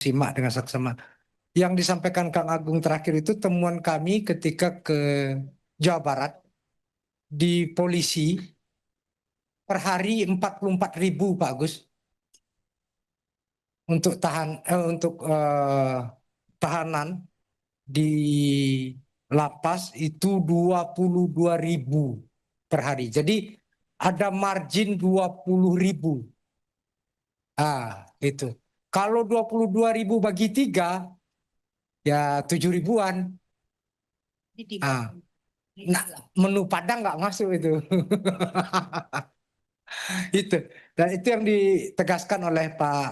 simak dengan saksama. Yang disampaikan Kang Agung terakhir itu temuan kami ketika ke Jawa Barat di polisi per hari 44.000 Pak Agus untuk tahanan di lapas itu 22.000 per hari. Jadi ada margin 20.000. Itu. Kalau 22.000 bagi 3 ya 7 ribuan. Nah, menu Padang nggak masuk itu. Itu. Dan itu yang ditegaskan oleh Pak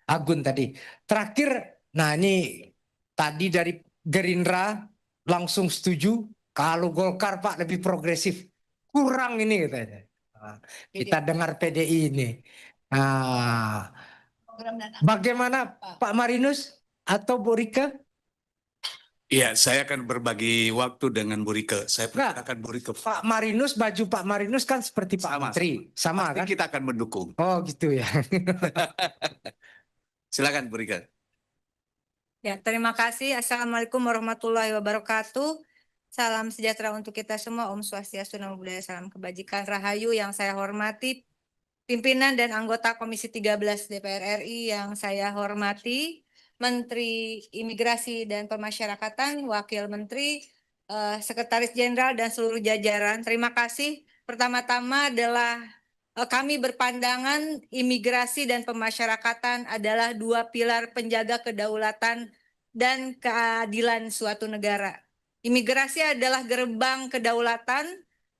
Agun tadi. Terakhir, nah ini tadi dari Gerindra langsung setuju. Kalau Golkar Pak lebih progresif, kurang ini katanya. Kita dengar PDI ini. Nah, bagaimana Pak Marinus atau Bu Rika? Iya, saya akan berbagi waktu dengan Bu Rike. Saya persilakan Bu Rike. Pak Marinus, baju Pak Marinus kan seperti Pak Menteri. Sama Pasti kan? kita akan mendukung. Oh gitu ya. Silakan Bu Rike. Ya, terima kasih. Assalamualaikum warahmatullahi wabarakatuh. Salam sejahtera untuk kita semua. Om Swastiastu, Namo Buddhaya, salam kebajikan, Rahayu. Yang saya hormati pimpinan dan anggota Komisi 13 DPR RI, yang saya hormati Menteri Imigrasi dan Pemasyarakatan, Wakil Menteri, Sekretaris Jenderal dan seluruh jajaran. Terima kasih. Pertama-tama adalah kami berpandangan imigrasi dan pemasyarakatan adalah dua pilar penjaga kedaulatan dan keadilan suatu negara. Imigrasi adalah gerbang kedaulatan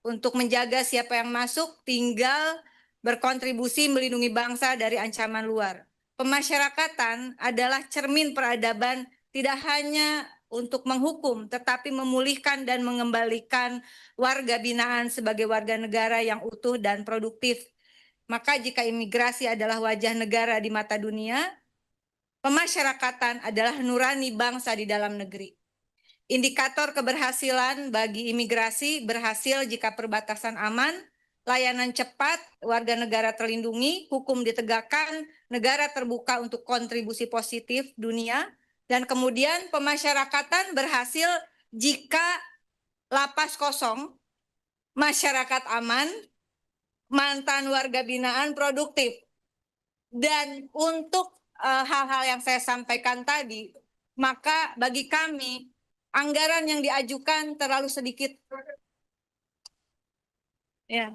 untuk menjaga siapa yang masuk, tinggal, berkontribusi melindungi bangsa dari ancaman luar. Pemasyarakatan adalah cermin peradaban, tidak hanya untuk menghukum, tetapi memulihkan dan mengembalikan warga binaan sebagai warga negara yang utuh dan produktif. Maka jika imigrasi adalah wajah negara di mata dunia, pemasyarakatan adalah nurani bangsa di dalam negeri. Indikator keberhasilan bagi imigrasi berhasil jika perbatasan aman, layanan cepat, warga negara terlindungi, hukum ditegakkan, negara terbuka untuk kontribusi positif dunia, dan kemudian pemasyarakatan berhasil jika lapas kosong, masyarakat aman, mantan warga binaan produktif. Dan untuk hal-hal yang saya sampaikan tadi, maka bagi kami anggaran yang diajukan terlalu sedikit. Ya.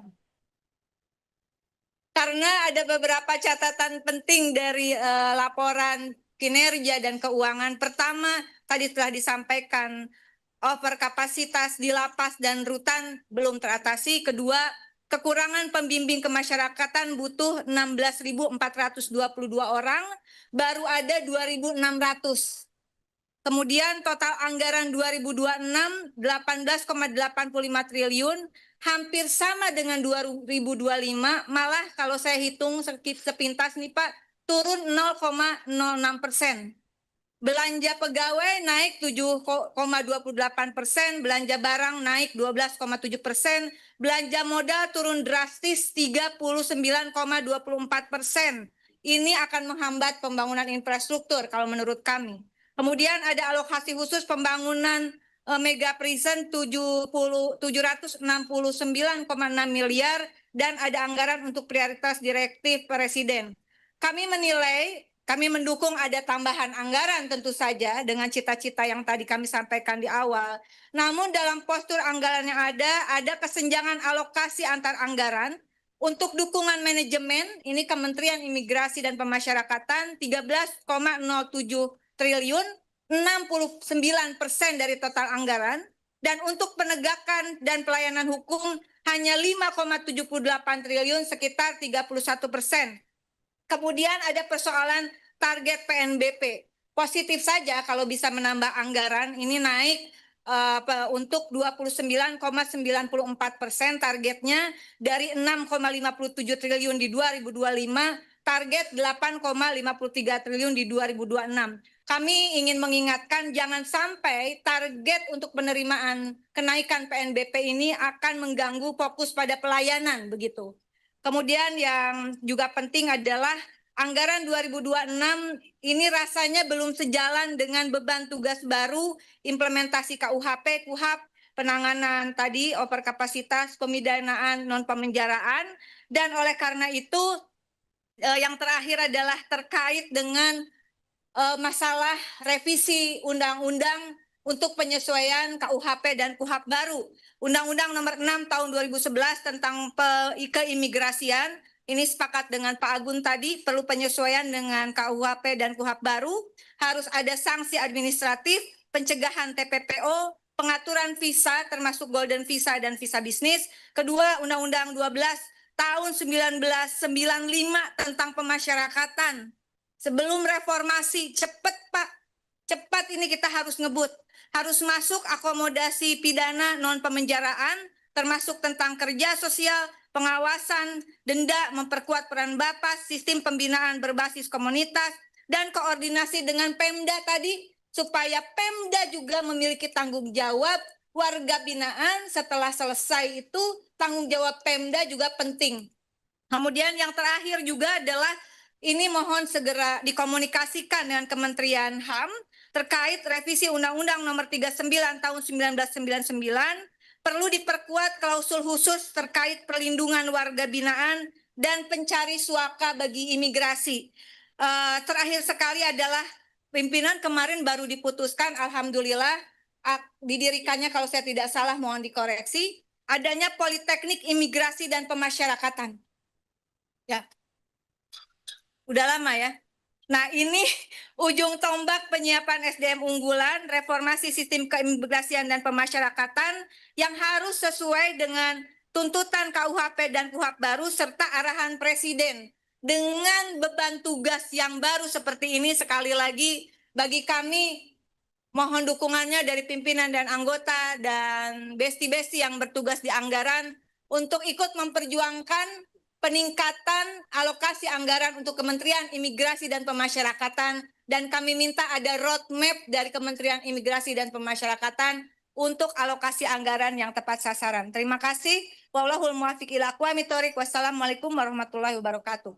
Karena ada beberapa catatan penting dari laporan kinerja dan keuangan. Pertama, tadi telah disampaikan, overkapasitas di lapas dan rutan belum teratasi. Kedua, kekurangan pembimbing kemasyarakatan butuh 16.422 orang, baru ada 2.600. Kemudian total anggaran 2026 18,85 triliun, hampir sama dengan 2025, malah kalau saya hitung sepintas nih Pak, turun 0,06%. Belanja pegawai naik 7,28%, belanja barang naik 12,7%, belanja modal turun drastis 39,24%. Ini akan menghambat pembangunan infrastruktur kalau menurut kami. Kemudian ada alokasi khusus pembangunan mega prison 769,6 miliar dan ada anggaran untuk prioritas direktif Presiden. Kami menilai, kami mendukung ada tambahan anggaran tentu saja dengan cita-cita yang tadi kami sampaikan di awal. Namun dalam postur anggaran yang ada kesenjangan alokasi antar anggaran. Untuk dukungan manajemen, ini Kementerian Imigrasi dan Pemasyarakatan 13,07 triliun, 69% dari total anggaran. Dan untuk penegakan dan pelayanan hukum hanya 5,78 triliun, sekitar 31%. Kemudian ada persoalan target PNBP. Positif saja kalau bisa menambah anggaran, ini naik untuk 29,94% targetnya dari 6,57 triliun di 2025, target 8,53 triliun di 2026. Kami ingin mengingatkan jangan sampai target untuk penerimaan kenaikan PNBP ini akan mengganggu fokus pada pelayanan begitu. Kemudian yang juga penting adalah anggaran 2026 ini rasanya belum sejalan dengan beban tugas baru implementasi KUHP, KUHAP, penanganan tadi overkapasitas, pemidanaan non pemenjaraan, dan oleh karena itu yang terakhir adalah terkait dengan masalah revisi undang-undang untuk penyesuaian KUHP dan KUHAP baru. Undang-Undang Nomor 6 Tahun 2011 tentang keimigrasian, ini sepakat dengan Pak Agun tadi, perlu penyesuaian dengan KUHP dan KUHAP baru, harus ada sanksi administratif, pencegahan TPPO, pengaturan visa termasuk golden visa dan visa bisnis. Kedua, Undang-Undang 12 Tahun 1995 tentang pemasyarakatan. Sebelum reformasi, cepat Pak, cepat ini kita harus ngebut. Harus masuk akomodasi pidana non pemenjaraan, termasuk tentang kerja sosial, pengawasan, denda, memperkuat peran Bapas, sistem pembinaan berbasis komunitas, dan koordinasi dengan Pemda tadi, supaya Pemda juga memiliki tanggung jawab warga binaan setelah selesai itu, tanggung jawab Pemda juga penting. Kemudian yang terakhir juga adalah ini mohon segera dikomunikasikan dengan Kementerian HAM terkait revisi Undang-Undang Nomor 39 Tahun 1999, perlu diperkuat klausul khusus terkait perlindungan warga binaan dan pencari suaka bagi imigrasi. Terakhir sekali adalah pimpinan kemarin baru diputuskan, alhamdulillah didirikannya kalau saya tidak salah mohon dikoreksi, adanya Politeknik Imigrasi dan Pemasyarakatan. Ya. Udah lama ya. Nah, ini ujung tombak penyiapan SDM unggulan, reformasi sistem keimigrasian dan pemasyarakatan yang harus sesuai dengan tuntutan KUHP dan KUHAP baru serta arahan Presiden. Dengan beban tugas yang baru seperti ini, sekali lagi bagi kami mohon dukungannya dari pimpinan dan anggota dan besti-besti yang bertugas di anggaran untuk ikut memperjuangkan peningkatan alokasi anggaran untuk Kementerian Imigrasi dan Pemasyarakatan, dan kami minta ada roadmap dari Kementerian Imigrasi dan Pemasyarakatan untuk alokasi anggaran yang tepat sasaran. Terima kasih. Wallahul muwaffiq ila aqwamit thoriq. Wassalamualaikum warahmatullahi wabarakatuh.